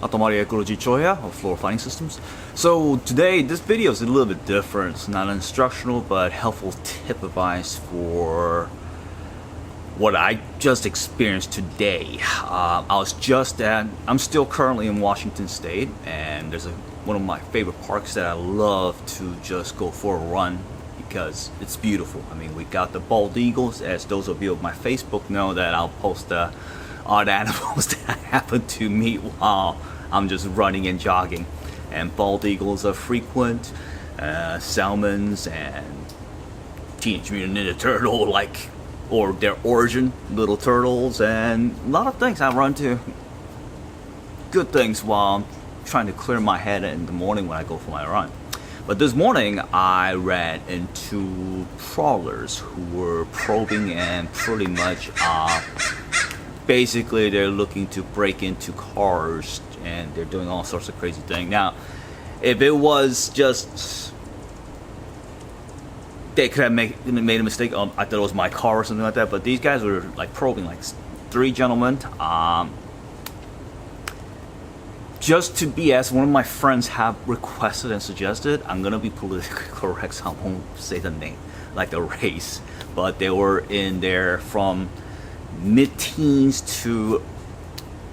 Guro Jee Choi here of Floro Fighting Systems. So today, this video is a little bit different. It's not instructional, but helpful tip advice for what I just experienced today. I'm still currently in Washington State, and there's one of my favorite parks that I love to just go for a run because it's beautiful. I mean, we got the bald eagles, as those of you on my Facebook know that I'll post the odd animals that I happen to meet while I'm just running and jogging. And bald eagles are frequent, salmons and Teenage Mutant Ninja Turtle, or their origin, little turtles, and a lot of things. I run to good things while I'm trying to clear my head in the morning when I go for my run. But this morning I ran into Prowlers who were probing and pretty much basically they're looking to break into cars and they're doing all sorts of crazy things. Now, if it was just they could have made a mistake. I thought it was my car or something like that. But these guys were like probing, like three gentlemen. Just to be, as one of my friends have requested and suggested, I'm gonna be politically correct, so I won't say the name, like the race. But they were in there from mid-teens to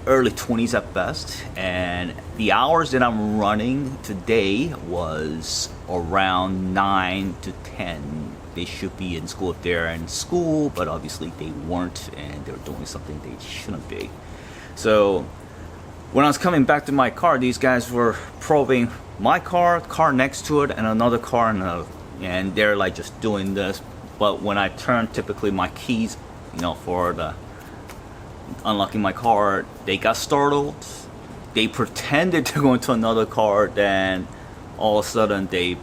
early 20s at best, and the hours that I'm running today was around 9 to 10. They should be in school if they're in school, but obviously they weren't, and they're doing something they shouldn't be. So when I was coming back to my car, these guys were probing my car next to it, and another car, and they're like just doing this. But when I turn typically my keys, for the unlocking my car, they got startled. They pretended to go into another car, then all of a sudden they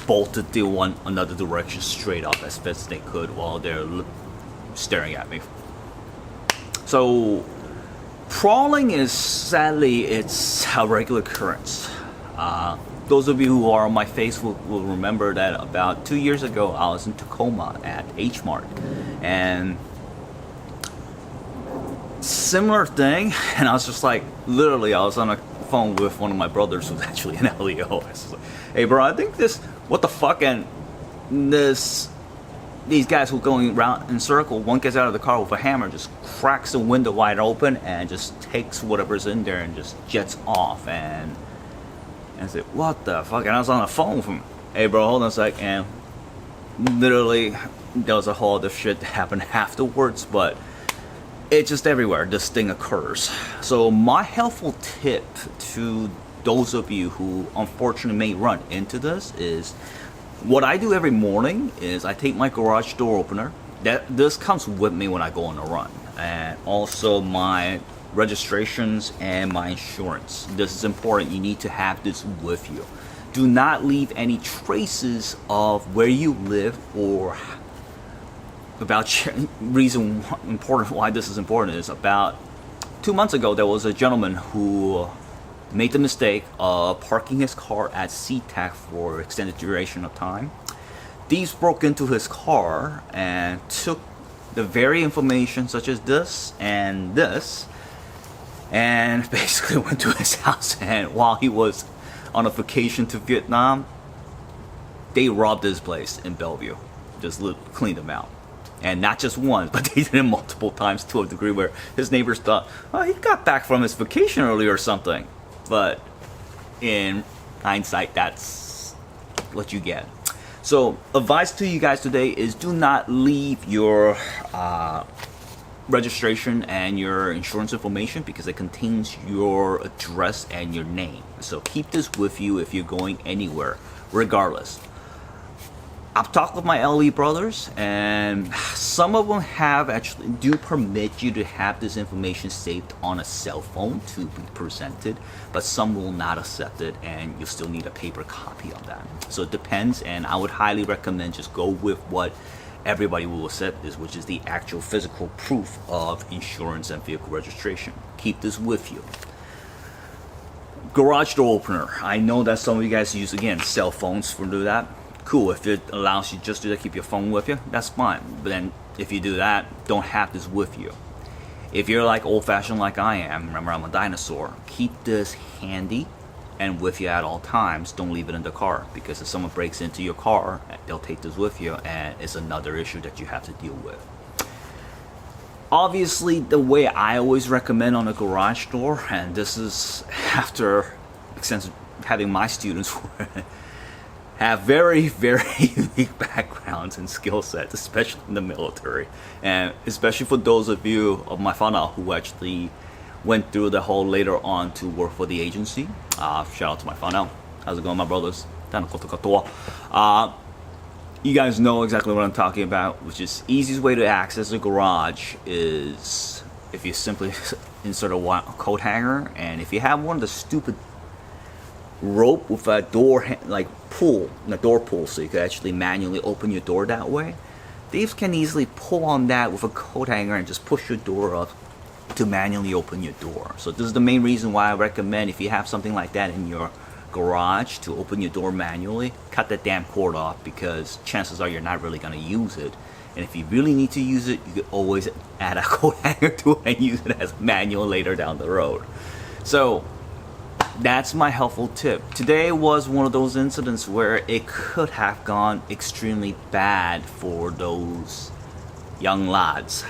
bolted to another direction straight up as best as they could while they're staring at me. So prowling is, sadly, it's a regular occurrence. Those of you who are on my Facebook will remember that about 2 years ago I was in Tacoma at H Mart, and similar thing, and I was just like, literally, I was on a phone with one of my brothers who's actually an LEO. I was like, hey bro, I think what the fuck, and these guys who are going around in circle, one gets out of the car with a hammer, just cracks the window wide open, and just takes whatever's in there and just jets off, and I said, what the fuck, and I was on the phone with him, hey bro, hold on a sec, and literally, there was a whole other shit that happened afterwards, but it's just everywhere this thing occurs. So my helpful tip to those of you who unfortunately may run into this is, what I do every morning is I take my garage door opener. This comes with me when I go on a run, and also my registrations and my insurance. This is important. You need to have this with you. Do not leave any traces of where you live or reason important why this is important is about 2 months ago there was a gentleman who made the mistake of parking his car at SeaTac for extended duration of time. Thieves broke into his car and took the very information such as this, and basically went to his house, and while he was on a vacation to Vietnam, they robbed his place in Bellevue, just cleaned him out. And not just once, but they did it multiple times to a degree where his neighbors thought, oh, he got back from his vacation earlier or something. But in hindsight, that's what you get. So advice to you guys today is, do not leave your registration and your insurance information, because it contains your address and your name. So keep this with you if you're going anywhere, regardless. I've talked with my LE brothers, and some of them do permit you to have this information saved on a cell phone to be presented, but some will not accept it, and you'll still need a paper copy of that. So it depends, and I would highly recommend just go with what everybody will accept, which is the actual physical proof of insurance and vehicle registration. Keep this with you. Garage door opener. I know that some of you guys use, again, cell phones for do that. Cool, if it allows you just to keep your phone with you, that's fine. But then if you do that, don't have this with you. If you're like old-fashioned like I am, remember I'm a dinosaur, keep this handy and with you at all times. Don't leave it in the car, because if someone breaks into your car, they'll take this with you, and it's another issue that you have to deal with. Obviously, the way I always recommend on a garage door, and this is after extensive having my students have very, very unique backgrounds and skill sets, especially in the military, and especially for those of you of my whānau who actually went through the whole later on to work for the agency. Shout out to my whānau. How's it going, my brothers? You guys know exactly what I'm talking about, which is easiest way to access a garage is if you simply insert a coat hanger, and if you have one of the stupid rope with a door like pull, the door pull, so you can actually manually open your door that way. Thieves can easily pull on that with a coat hanger and just push your door up to manually open your door. So this is the main reason why I recommend, if you have something like that in your garage to open your door manually, cut that damn cord off, because chances are you're not really going to use it. And if you really need to use it, you can always add a coat hanger to it and use it as manual later down the road. So that's my helpful tip. Today was one of those incidents where it could have gone extremely bad for those young lads,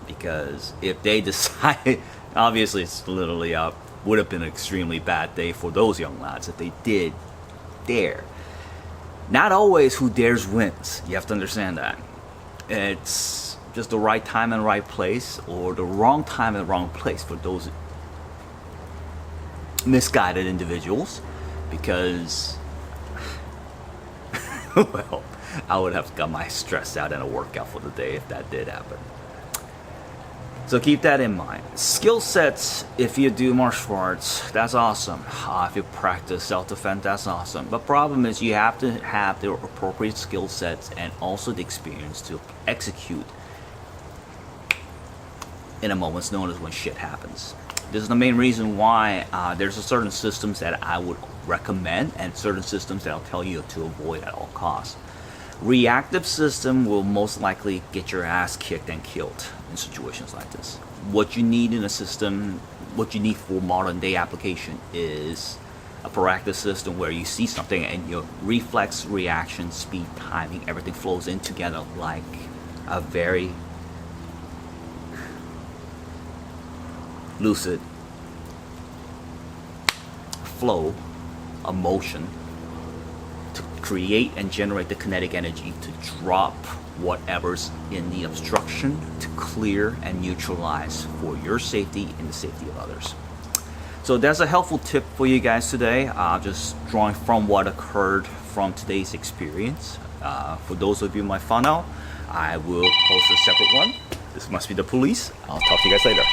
because if they decide, obviously it's literally would have been an extremely bad day for those young lads if they did dare. Not always who dares wins. You have to understand that. It's just the right time and right place, or the wrong time and wrong place for those misguided individuals, because well, I would have got my stress out and a workout for the day if that did happen. So keep that in mind. Skill sets, if you do martial arts, that's awesome. If you practice self-defense, that's awesome. But problem is you have to have the appropriate skill sets and also the experience to execute in a moment's notice when shit happens. This is the main reason why there's a certain systems that I would recommend and certain systems that I'll tell you to avoid at all costs. Reactive system will most likely get your ass kicked and killed in situations like this. What you need in a system, what you need for modern day application is a proactive system where you see something and your reflex, reaction, speed, timing, everything flows in together like a very lucid flow of motion to create and generate the kinetic energy to drop whatever's in the obstruction, to clear and neutralize for your safety and the safety of others. So that's a helpful tip for you guys today, just drawing from what occurred from today's experience. For those of you in my funnel, I will post a separate one. This must be the police. I'll talk to you guys later.